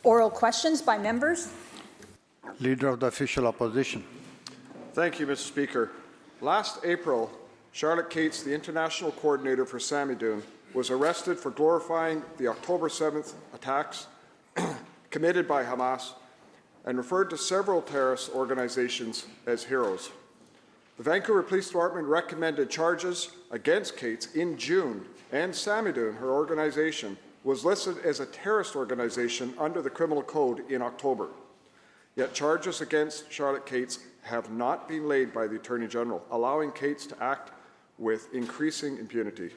Oral questions by members. Leader of the Official Opposition. Thank you, Mr. Speaker. Last April, Charlotte Cates, the international coordinator for Samidoun, was arrested for glorifying the October 7th attacks committed by Hamas and referred to several terrorist organizations as heroes. The Vancouver Police Department recommended charges against Cates in June, and Samidoun, her organization, was listed as a terrorist organization under the Criminal Code in October. Yet charges against Charlotte Cates have not been laid by the Attorney General, allowing Cates to act with increasing impunity.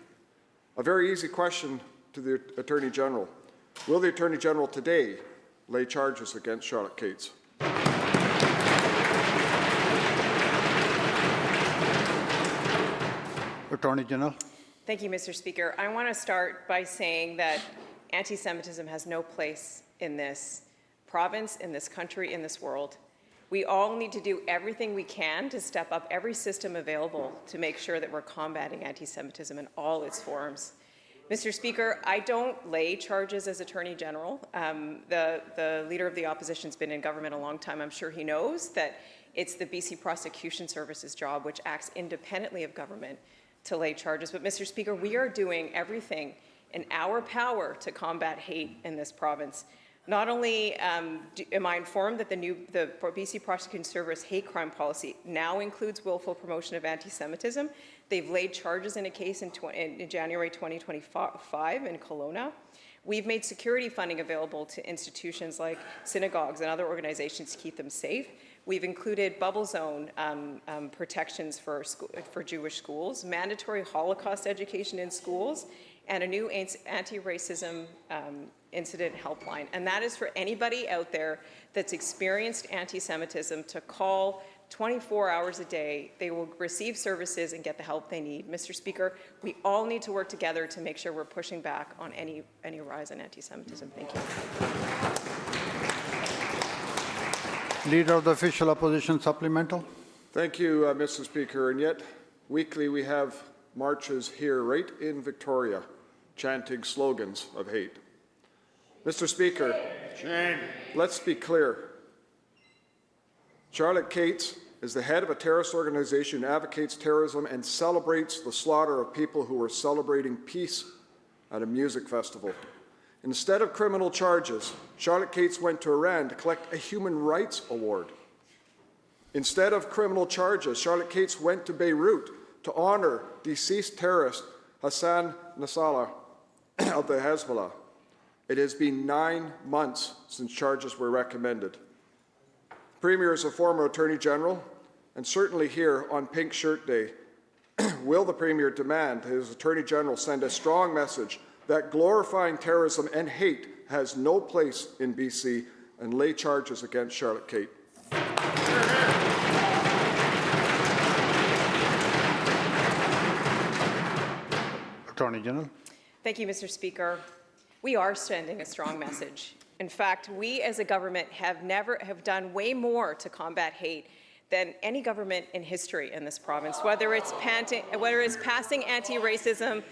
A very easy question to the Attorney General. Will the Attorney General today lay charges against Charlotte Cates? Attorney General. Thank you, Mr. Speaker. I want to start by saying that anti-Semitism has no place in this province, in this country, in this world. We all need to do everything we can to step up every system available to make sure that we're combating anti-Semitism in all its forms. Mr. Speaker, I don't lay charges as Attorney General. The Leader of the Opposition has been in government a long time. I'm sure he knows that it's the BC Prosecution Service's job, which acts independently of government, to lay charges. But, Mr. Speaker, we are doing everything in our power to combat hate in this province. Not only am I informed that the BC Prosecution Service hate crime policy now includes willful promotion of anti-Semitism. They've laid charges in a case in January 2025 in Kelowna. We've made security funding available to institutions like synagogues and other organizations to keep them safe. We've included bubble zone protections for Jewish schools, mandatory Holocaust education in schools, and a new anti-racism incident helpline. And that is for anybody out there that's experienced anti-Semitism to call 24 hours a day. They will receive services and get the help they need. Mr. Speaker, we all need to work together to make sure we're pushing back on any rise in anti-Semitism. Thank you. Leader of the Official Opposition Supplemental. Thank you, Mr. Speaker. And yet, weekly we have marches here right in Victoria chanting slogans of hate. Mr. Speaker, shame. Let's be clear. Charlotte Cates is the head of a terrorist organization who advocates terrorism and celebrates the slaughter of people who were celebrating peace at a music festival. Instead of criminal charges, Charlotte Cates went to Iran to collect a human rights award. Instead of criminal charges, Charlotte Cates went to Beirut to honor deceased terrorist Hassan Nasrallah of the Hezbollah. It has been 9 months since charges were recommended. The Premier is a former Attorney General, and certainly here on Pink Shirt Day, will the Premier demand his Attorney General send a strong message that glorifying terrorism and hate has no place in BC and lay charges against Charlotte Cates? Attorney General. Thank you, Mr. Speaker. We are sending a strong message. In fact, we as a government have done way more to combat hate than any government in history in this province, whether it's passing anti-racism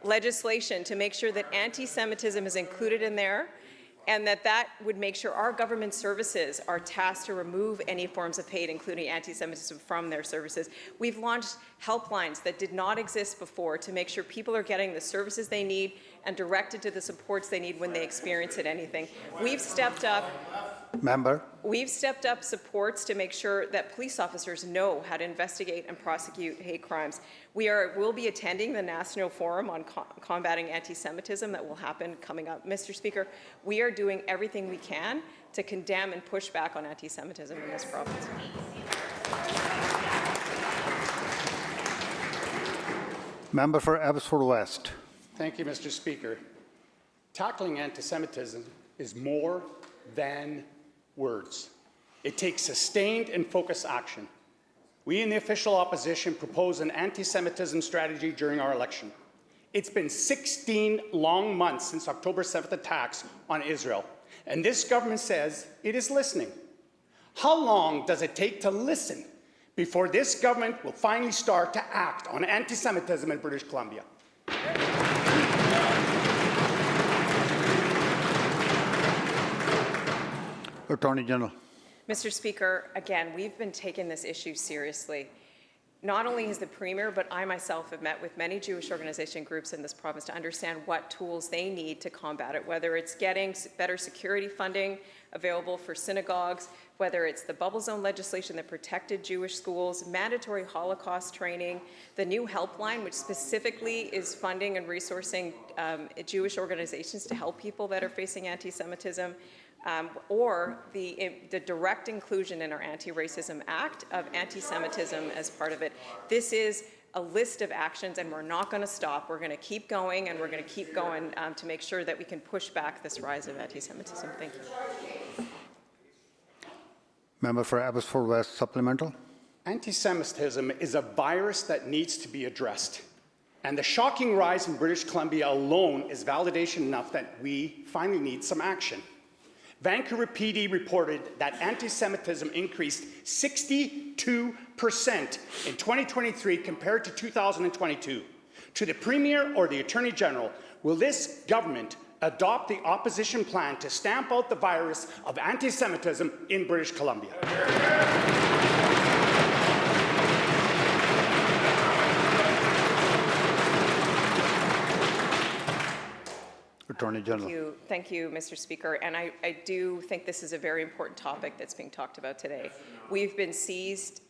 legislation to make sure that anti-Semitism is included in there, and that would make sure our government services are tasked to remove any forms of hate, including anti-Semitism, from their services. We've launched helplines that did not exist before to make sure people are getting the services they need and directed to the supports they need when they experience anything. We've stepped up supports to make sure that police officers know how to investigate and prosecute hate crimes. We'll be attending the National Forum on Combating Anti-Semitism that will happen coming up. Mr. Speaker, we are doing everything we can to condemn and push back on anti-Semitism in this province. Member for Abbotsford West. Thank you, Mr. Speaker. Tackling anti-Semitism is more than words. It takes sustained and focused action. We in the official opposition proposed an anti-Semitism strategy during our election. It's been 16 long months since October 7th attacks on Israel, and this government says it is listening. How long does it take to listen before this government will finally start to act on anti-Semitism in British Columbia? Attorney General. Mr. Speaker, again, we've been taking this issue seriously. Not only has the Premier, but I myself have met with many Jewish organization groups in this province to understand what tools they need to combat it, whether it's getting better security funding available for synagogues, whether it's the bubble zone legislation that protected Jewish schools, mandatory Holocaust training, the new helpline, which specifically is funding and resourcing Jewish organizations to help people that are facing anti-Semitism, or the direct inclusion in our Anti-Racism Act of anti-Semitism as part of it. This is a list of actions, and we're not going to stop. We're going to keep going, and we're going to keep going to make sure that we can push back this rise of anti-Semitism. Thank you. Member for Abbotsford West supplemental. Anti-Semitism is a virus that needs to be addressed. And the shocking rise in British Columbia alone is validation enough that we finally need some action. Vancouver PD reported that anti-Semitism increased 62% in 2023 compared to 2022. To the Premier or the Attorney General, will this government adopt the opposition plan to stamp out the virus of anti-Semitism in British Columbia? Attorney General. Thank you, Mr. Speaker. And I do think this is a very important topic that's being talked about today. We've been seized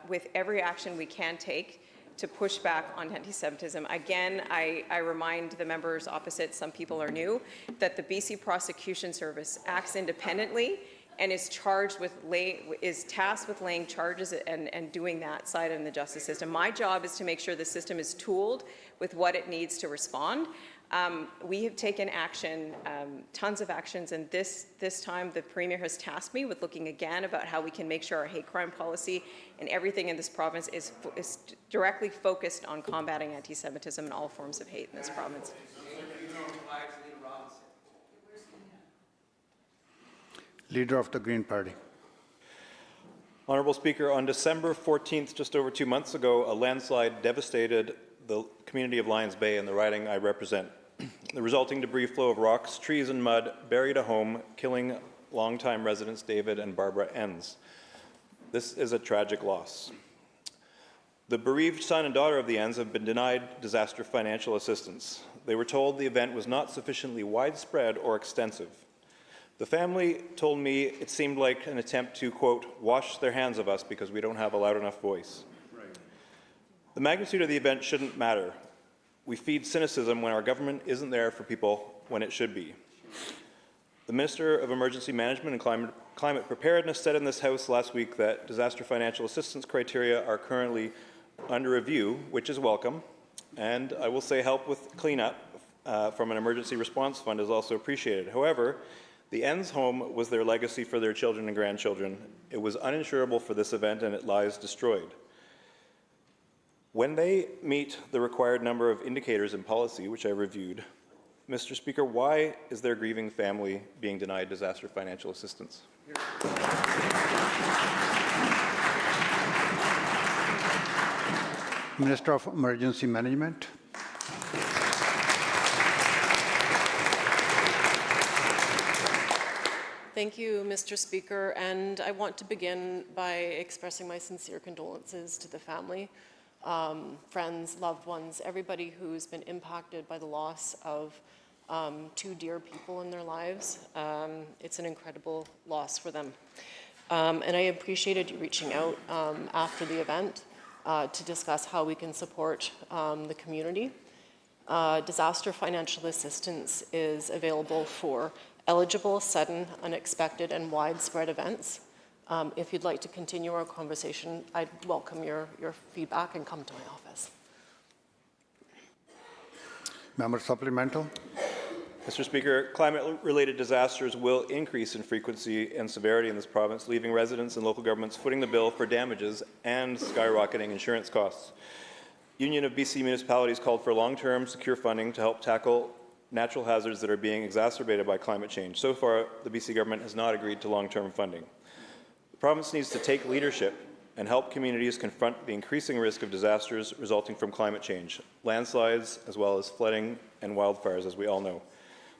with every action we can take to push back on anti-Semitism. Again, I remind the members opposite, some people are new, that the BC Prosecution Service acts independently and is tasked with laying charges and doing that side in the justice system. My job is to make sure the system is tooled with what it needs to respond. We have taken action, tons of actions, and this time the Premier has tasked me with looking again about how we can make sure our hate crime policy and everything in this province is directly focused on combating anti-Semitism and all forms of hate in this province. Leader of the Green Party. Honourable Speaker, on December 14th, just over 2 months ago, a landslide devastated the community of Lions Bay and the riding I represent. The resulting debris flow of rocks, trees and mud buried a home, killing longtime residents David and Barbara Enns. This is a tragic loss. The bereaved son and daughter of the Enns have been denied disaster financial assistance. They were told the event was not sufficiently widespread or extensive. The family told me it seemed like an attempt to, quote, wash their hands of us because we don't have a loud enough voice. The magnitude of the event shouldn't matter. We feed cynicism when our government isn't there for people when it should be. The Minister of Emergency Management and Climate Preparedness said in this House last week that disaster financial assistance criteria are currently under review, which is welcome, and I will say help with cleanup from an emergency response fund is also appreciated. However, the Enns home was their legacy for their children and grandchildren. It was uninsurable for this event and it lies destroyed. When they meet the required number of indicators in policy, which I reviewed, Mr. Speaker, why is their grieving family being denied disaster financial assistance? Minister of Emergency Management. Thank you, Mr. Speaker, and I want to begin by expressing my sincere condolences to the family, friends, loved ones, everybody who's been impacted by the loss of two dear people in their lives. It's an incredible loss for them. And I appreciated you reaching out after the event to discuss how we can support the community. Disaster financial assistance is available for eligible, sudden, unexpected, and widespread events. If you'd like to continue our conversation, I'd welcome your feedback and come to my office. Member supplemental. Mr. Speaker, climate-related disasters will increase in frequency and severity in this province, leaving residents and local governments footing the bill for damages and skyrocketing insurance costs. Union of BC Municipalities called for long-term secure funding to help tackle natural hazards that are being exacerbated by climate change. So far, the BC government has not agreed to long-term funding. The province needs to take leadership and help communities confront the increasing risk of disasters resulting from climate change, landslides, as well as flooding and wildfires, as we all know.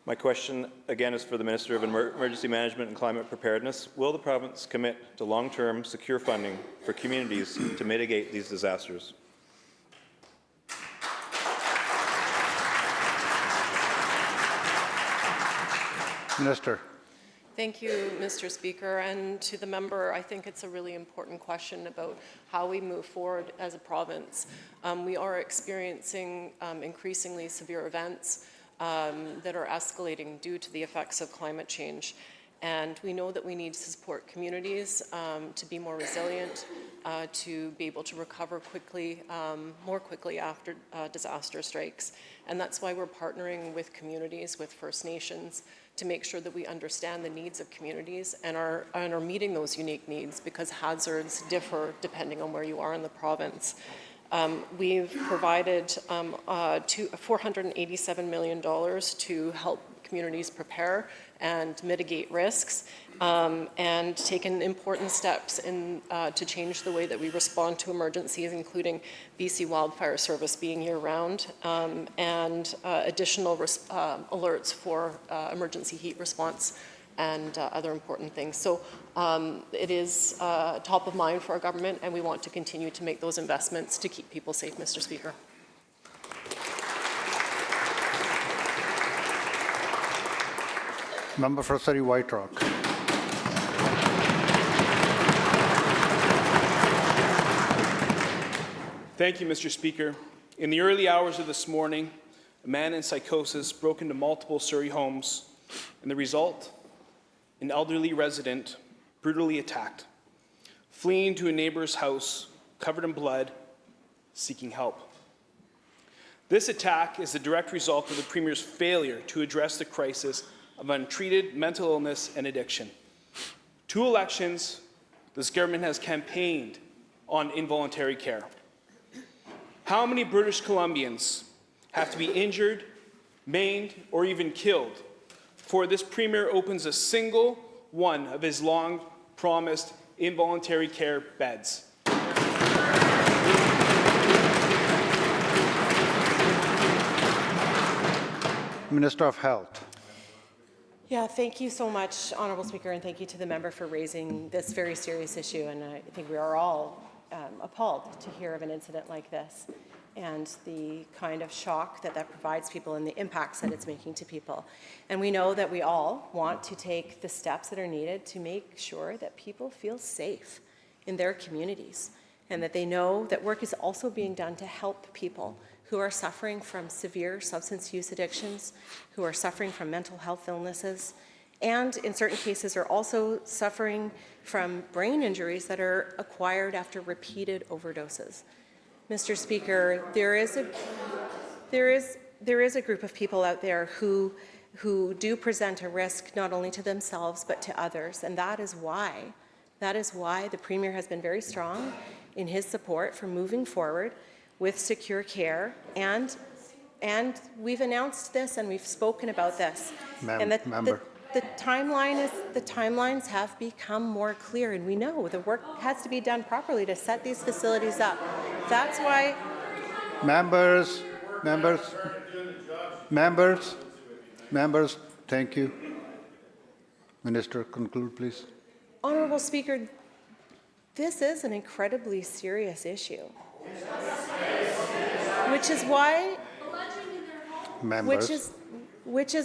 My question, again, is for the Minister of Emergency Management and Climate Preparedness. Will the province commit to long-term, secure funding for communities to mitigate these disasters? Minister. Thank you, Mr. Speaker. And to the member, I think it's a really important question about how we move forward as a province. We are experiencing increasingly severe events that are escalating due to the effects of climate change. And we know that we need to support communities to be more resilient, to be able to recover quickly, more quickly after disaster strikes. And that's why we're partnering with communities, with First Nations, to make sure that we understand the needs of communities and are meeting those unique needs, because hazards differ depending on where you are in the province. We've provided $487 million to help communities prepare and mitigate risks, and taken important steps to change the way that we respond to emergencies, including BC Wildfire Service being year-round, and additional alerts for emergency heat response and other important things. So it is top of mind for our government, and we want to continue to make those investments to keep people safe, Mr. Speaker. Member for Surrey White Rock. Thank you, Mr. Speaker. In the early hours of this morning, a man in psychosis broke into multiple Surrey homes, and the result, an elderly resident brutally attacked, fleeing to a neighbor's house, covered in blood, seeking help. This attack is the direct result of the Premier's failure to address the crisis of untreated mental illness and addiction. 2 elections, this government has campaigned on involuntary care. How many British Columbians have to be injured, maimed, or even killed before this Premier opens a single one of his long-promised involuntary care beds? Minister of Health. Yeah, thank you so much, Honourable Speaker, and thank you to the member for raising this very serious issue. And I think we are all appalled to hear of an incident like this and the kind of shock that provides people and the impacts that it's making to people. And we know that we all want to take the steps that are needed to make sure that people feel safe in their communities and that they know that work is also being done to help people who are suffering from severe substance use addictions, who are suffering from mental health illnesses, and in certain cases are also suffering from brain injuries that are acquired after repeated overdoses. Mr. Speaker, there is a group of people out there who do present a risk not only to themselves but to others, and that is why the Premier has been very strong in his support for moving forward with secure care, and we've announced this and we've spoken about this. Member. The timelines have become more clear, and we know the work has to be done properly to set these facilities up. That's why. Members, thank you. Minister, conclude, please. Honourable Speaker, this is an incredibly serious issue. Which is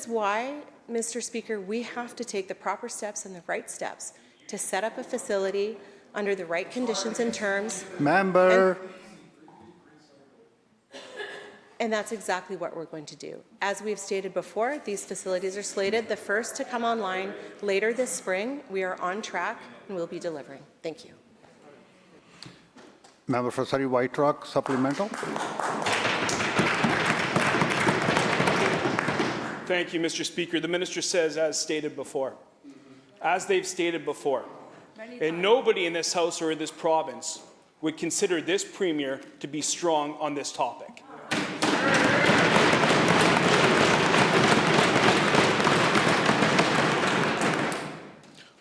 why, Mr. Speaker, we have to take the proper steps and the right steps to set up a facility under the right conditions and terms. Member. And that's exactly what we're going to do. As we've stated before, these facilities are slated, the first to come online later this spring. We are on track and we'll be delivering. Thank you. Member for Surrey White Rock, supplemental. Thank you, Mr. Speaker. The minister says, as stated before. As they've stated before. And nobody in this House or in this province would consider this Premier to be strong on this topic.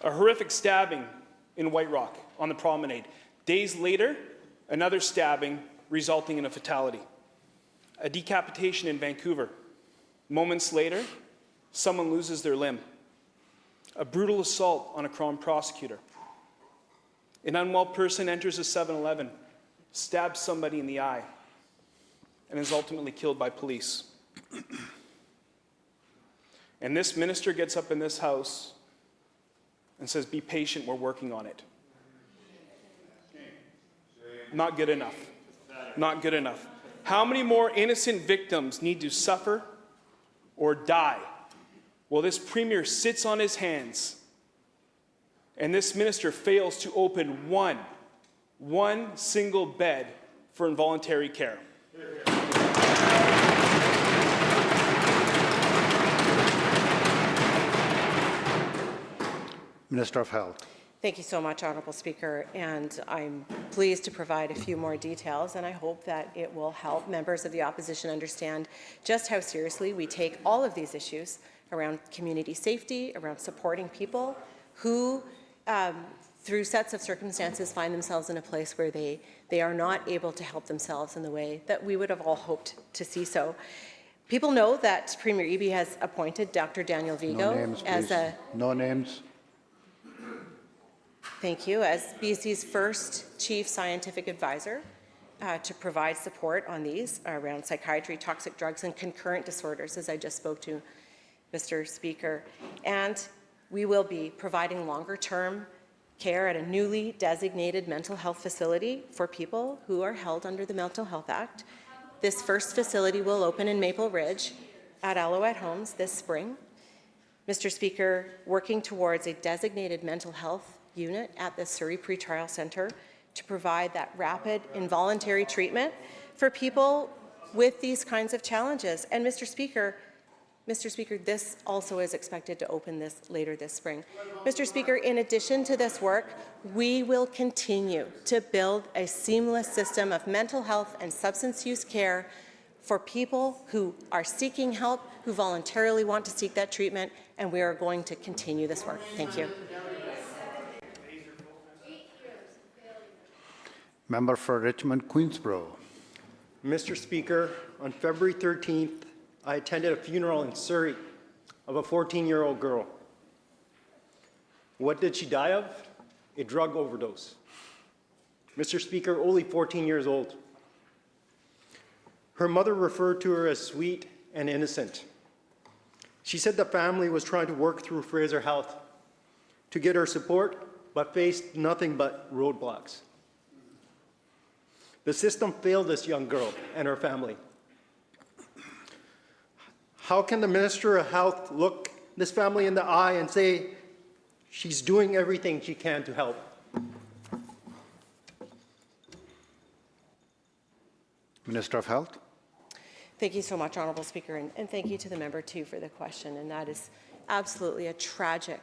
A horrific stabbing in White Rock on the promenade. Days later, another stabbing resulting in a fatality. A decapitation in Vancouver. Moments later, someone loses their limb. A brutal assault on a Crown prosecutor. An unwell person enters a 7-Eleven, stabs somebody in the eye, and is ultimately killed by police. And this minister gets up in this house and says, "Be patient, we're working on it." Not good enough. Not good enough. How many more innocent victims need to suffer or die while this premier sits on his hands and this minister fails to open one single bed for involuntary care? Minister of Health. Thank you so much, Honourable Speaker, and I'm pleased to provide a few more details, and I hope that it will help members of the opposition understand just how seriously we take all of these issues around community safety, around supporting people who, through sets of circumstances, find themselves in a place where they are not able to help themselves in the way that we would have all hoped to see so. People know that Premier Eby has appointed Dr. Daniel Vigo No names, as please. a No names. Thank you. As BC's first chief scientific advisor to provide support on these around psychiatry, toxic drugs, and concurrent disorders, as I just spoke to, Mr. Speaker. And we will be providing longer-term care at a newly designated mental health facility for people who are held under the Mental Health Act. This first facility will open in Maple Ridge at Alouette Homes this spring. Mr. Speaker, working towards a designated mental health unit at the Surrey Pretrial Centre to provide that rapid involuntary treatment for people with these kinds of challenges. And Mr. Speaker, this also is expected to open later this spring. Mr. Speaker, in addition to this work, we will continue to build a seamless system of mental health and substance use care for people who are seeking help, who voluntarily want to seek that treatment, and we are going to continue this work. Thank you. Member for Richmond, Queensborough. Mr. Speaker, on February 13th, I attended a funeral in Surrey of a 14-year-old girl. What did she die of? A drug overdose. Mr. Speaker, only 14 years old. Her mother referred to her as sweet and innocent. She said the family was trying to work through Fraser Health to get her support, but faced nothing but roadblocks. The system failed this young girl and her family. How can the Minister of Health look this family in the eye and say she's doing everything she can to help? Minister of Health. Thank you so much, Honourable Speaker, and thank you to the member too for the question. And that is absolutely a tragic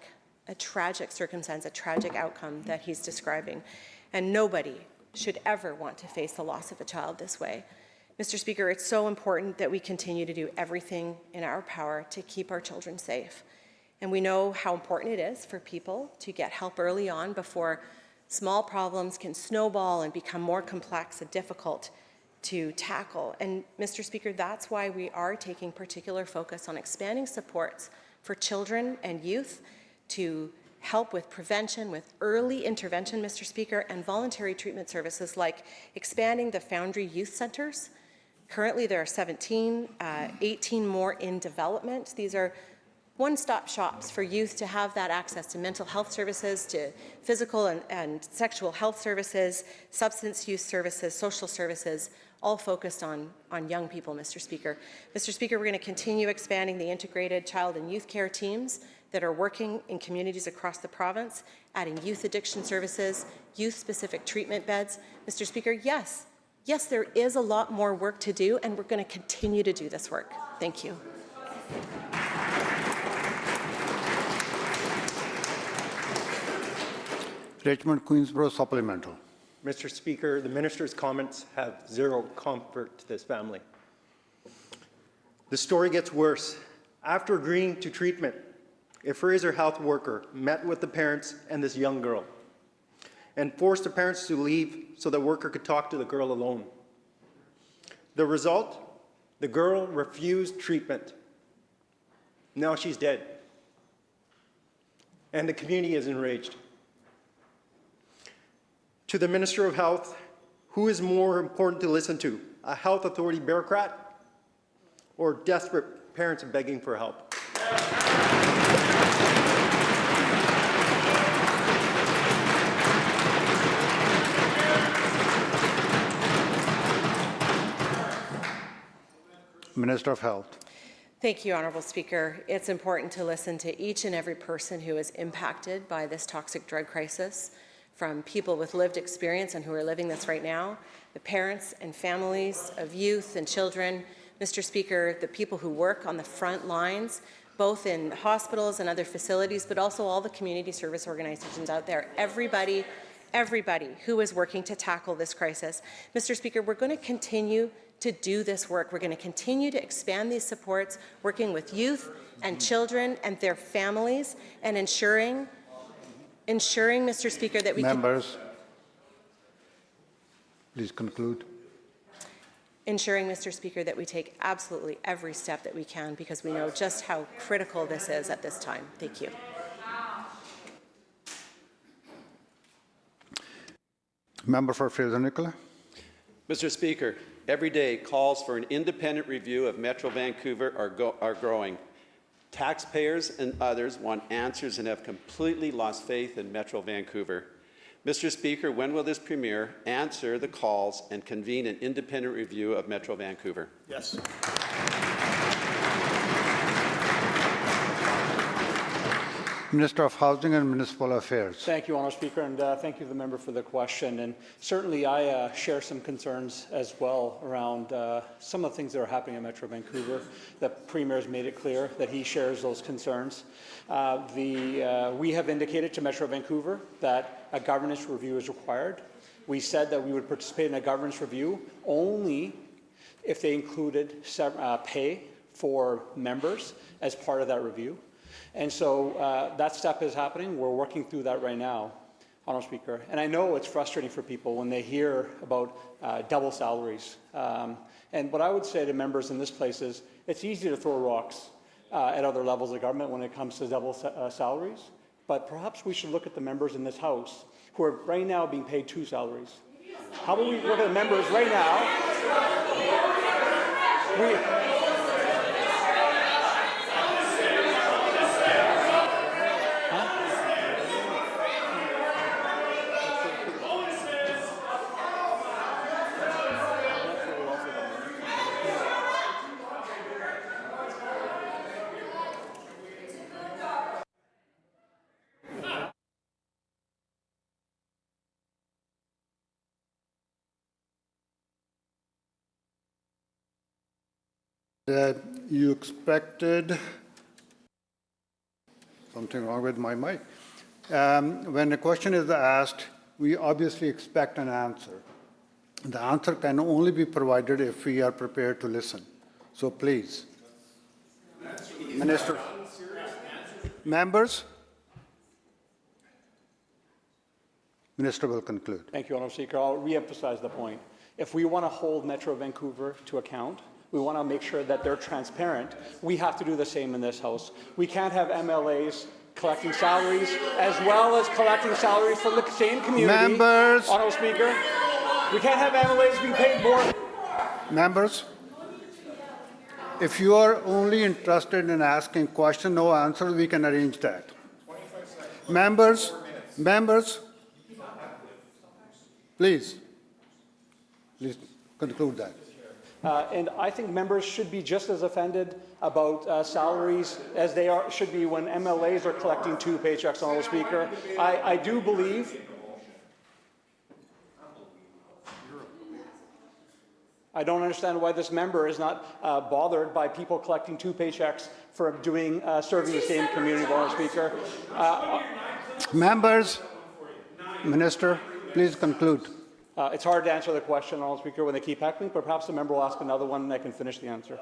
circumstance, a tragic outcome that he's describing. And nobody should ever want to face the loss of a child this way. Mr. Speaker, it's so important that we continue to do everything in our power to keep our children safe. And we know how important it is for people to get help early on before small problems can snowball and become more complex and difficult to tackle. And Mr. Speaker, that's why we are taking particular focus on expanding supports for children and youth to help with prevention, with early intervention, Mr. Speaker, and voluntary treatment services like expanding the Foundry Youth Centres. Currently there are 17, 18 more in development. These are one-stop shops for youth to have that access to mental health services, to physical and sexual health services, substance use services, social services, all focused on young people, Mr. Speaker. Mr. Speaker, we're going to continue expanding the integrated child and youth care teams that are working in communities across the province, adding youth addiction services, youth-specific treatment beds. Mr. Speaker, yes, there is a lot more work to do, and we're going to continue to do this work. Thank you. Richmond, Queensborough, supplemental. Mr. Speaker, the minister's comments have zero comfort to this family. The story gets worse. After agreeing to treatment, a Fraser Health worker met with the parents and this young girl and forced the parents to leave so the worker could talk to the girl alone. The result? The girl refused treatment. Now she's dead. And the community is enraged. To the Minister of Health, who is more important to listen to, a health authority bureaucrat or desperate parents begging for help? Minister of Health. Thank you, Honourable Speaker. It's important to listen to each and every person who is impacted by this toxic drug crisis, from people with lived experience and who are living this right now, the parents and families of youth and children, Mr. Speaker, the people who work on the front lines, both in hospitals and other facilities, but also all the community service organizations out there, everybody who is working to tackle this crisis. Mr. Speaker, we're going to continue to do this work. We're going to continue to expand these supports, working with youth and children and their families, and ensuring, Mr. Speaker, that we Members, please conclude. ensuring, Mr. Speaker, that we take absolutely every step that we can, because we know just how critical this is at this time. Thank you. Member for Fraser-Nicola. Mr. Speaker, every day calls for an independent review of Metro Vancouver are growing. Taxpayers and others want answers and have completely lost faith in Metro Vancouver. Mr. Speaker, when will this Premier answer the calls and convene an independent review of Metro Vancouver? Yes. Minister of Housing and Municipal Affairs. Thank you, Honourable Speaker, and thank you to the member for the question. And certainly I share some concerns as well around some of the things that are happening in Metro Vancouver. The Premier has made it clear that he shares those concerns. We have indicated to Metro Vancouver that a governance review is required. We said that we would participate in a governance review only if they included pay for members as part of that review. And so that step is happening. We're working through that right now, Honourable Speaker. And I know it's frustrating for people when they hear about double salaries. And what I would say to members in this place is it's easy to throw rocks at other levels of government when it comes to double salaries. But perhaps we should look at the members in this House who are right now being paid 2 salaries. How about we look at the members right now? You expected something wrong with my mic. When a question is asked, we obviously expect an answer. The answer can only be provided if we are prepared to listen. So please, Minister, members, Minister will conclude. Thank you, Honourable Speaker. I'll re-emphasize the point. If we want to hold Metro Vancouver to account, we want to make sure that they're transparent. We have to do the same in this House. We can't have MLAs collecting salaries as well as collecting salaries from the same community. Members. Honourable Speaker, we can't have MLAs being paid more. Members, if you are only interested in asking question, no answer, we can arrange that. Members, please conclude that. And I think members should be just as offended about salaries as they should be when MLAs are collecting 2 paychecks, Honourable Speaker. I do believe I don't understand why this member is not bothered by people collecting 2 paychecks for doing serving the same community, Honourable Speaker. Members, Minister, please conclude. It's hard to answer the question, Honourable Speaker, when they keep heckling, but perhaps the member will ask another one and I can finish the answer.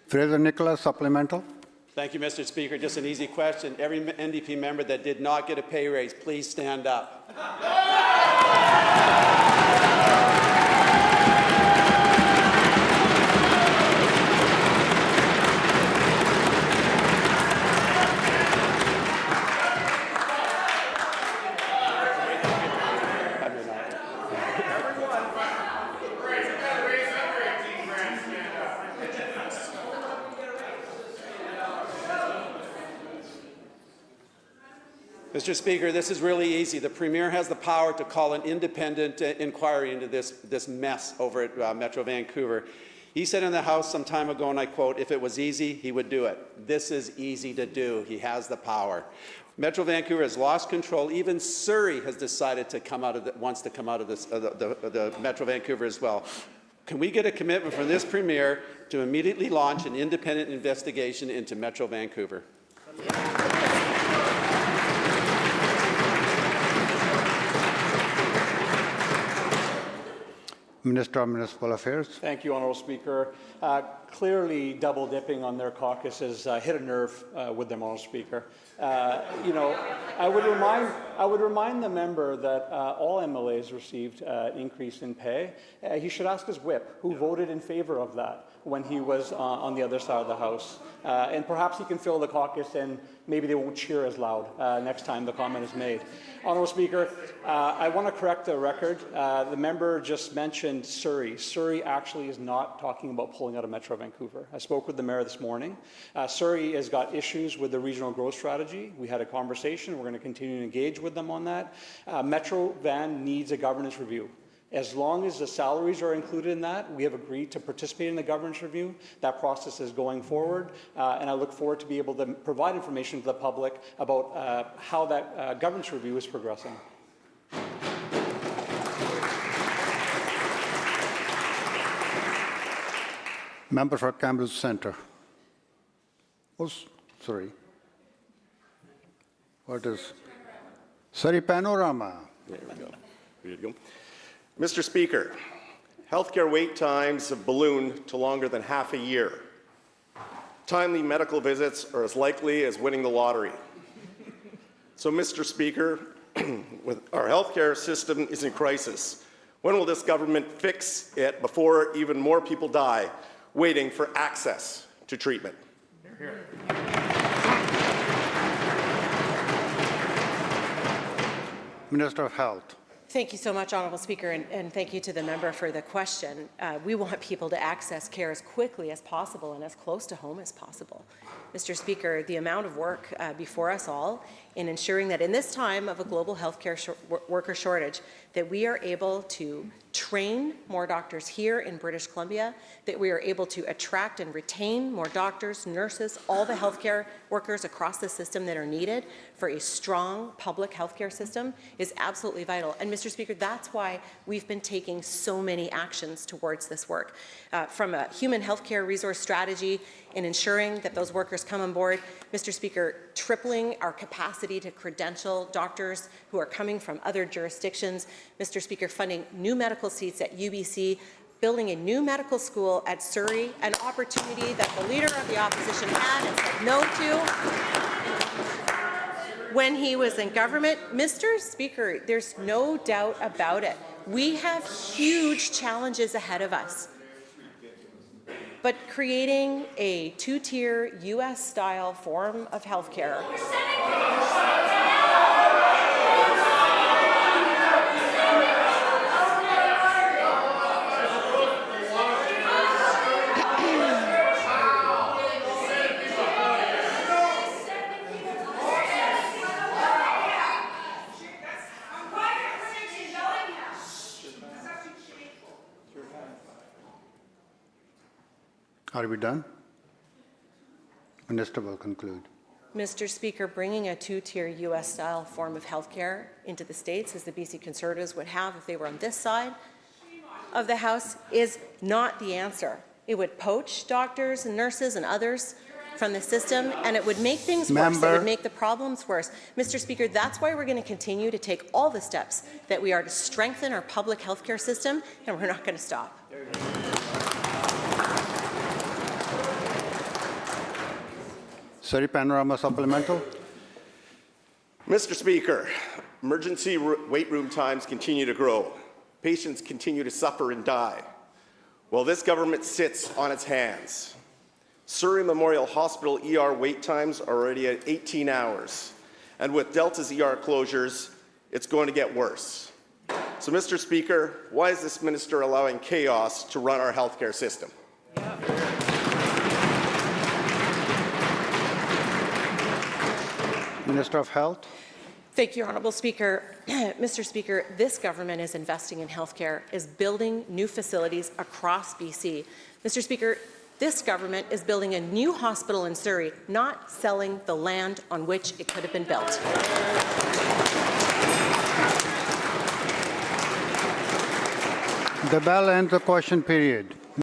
Fraser-Nicola, supplemental. Thank you, Mr. Speaker. Just an easy question. Every NDP member that did not get a pay raise, please stand up. Mr. Speaker, this is really easy. The Premier has the power to call an independent inquiry into this mess over at Metro Vancouver. He said in the House some time ago, and I quote, if it was easy, he would do it. This is easy to do. He has the power. Metro Vancouver has lost control. Even Surrey has decided to wants to come out of this, the Metro Vancouver as well. Can we get a commitment from this Premier to immediately launch an independent investigation into Metro Vancouver? Minister of Municipal Affairs. Thank you, Honourable Speaker. Clearly, double dipping on their caucuses hit a nerve with them, Honourable Speaker. You know, I would remind the member that all MLAs received an increase in pay. He should ask his whip, who voted in favour of that when he was on the other side of the House. And perhaps he can fill the caucus and maybe they won't cheer as loud next time the comment is made. Honourable Speaker, I want to correct the record. The member just mentioned Surrey. Surrey actually is not talking about pulling out of Metro Vancouver. I spoke with the mayor this morning. Surrey has got issues with the regional growth strategy. We had a conversation. We're going to continue to engage with them on that. Metro Van needs a governance review. As long as the salaries are included in that, we have agreed to participate in the governance review. That process is going forward, and I look forward to be able to provide information to the public about how that governance review is progressing. Member for Kamloops Centre. Oh, sorry. What is? Surrey Panorama. There we go. There you go. Mr. Speaker, healthcare wait times have ballooned to longer than half a year. Timely medical visits are as likely as winning the lottery. So, Mr. Speaker, with our healthcare system is in crisis. When will this government fix it before even more people die waiting for access to treatment? Minister of Health. Thank you so much, Honourable Speaker, and thank you to the member for the question. We want people to access care as quickly as possible and as close to home as possible. Mr. Speaker, the amount of work before us all in ensuring that in this time of a global healthcare worker shortage, that we are able to train more doctors here in British Columbia, that we are able to attract and retain more doctors, nurses, all the healthcare workers across the system that are needed for a strong public healthcare system is absolutely vital. And Mr. Speaker, that's why we've been taking so many actions towards this work. From a human healthcare resource strategy in ensuring that those workers come on board, Mr. Speaker, tripling our capacity to credential doctors who are coming from other jurisdictions, Mr. Speaker, funding new medical seats at UBC, building a new medical school at Surrey, an opportunity that the Leader of the Opposition had and said no to when he was in government. Mr. Speaker, there's no doubt about it. We have huge challenges ahead of us. But creating a two-tier U.S.-style form of healthcare Are we done? Minister will conclude. Mr. Speaker, bringing a two-tier U.S.-style form of healthcare into the States, as the BC Conservatives would have if they were on this side of the House, is not the answer. It would poach doctors and nurses and others from the system, and it would make things worse. It would make the problems worse. Mr. Speaker, that's why we're going to continue to take all the steps that we are to strengthen our public healthcare system, and we're not going to stop. Surrey Panorama Supplemental. Mr. Speaker, emergency wait room times continue to grow. Patients continue to suffer and die. Well, this government sits on its hands. Surrey Memorial Hospital ER wait times are already at 18 hours. And with Delta's ER closures, it's going to get worse. So, Mr. Speaker, why is this minister allowing chaos to run our healthcare system? Minister of Health. Thank you, Honourable Speaker. Mr. Speaker, this government is investing in healthcare, is building new facilities across BC. Mr. Speaker, this government is building a new hospital in Surrey, not selling the land on which it could have been built. The bell ends the question period.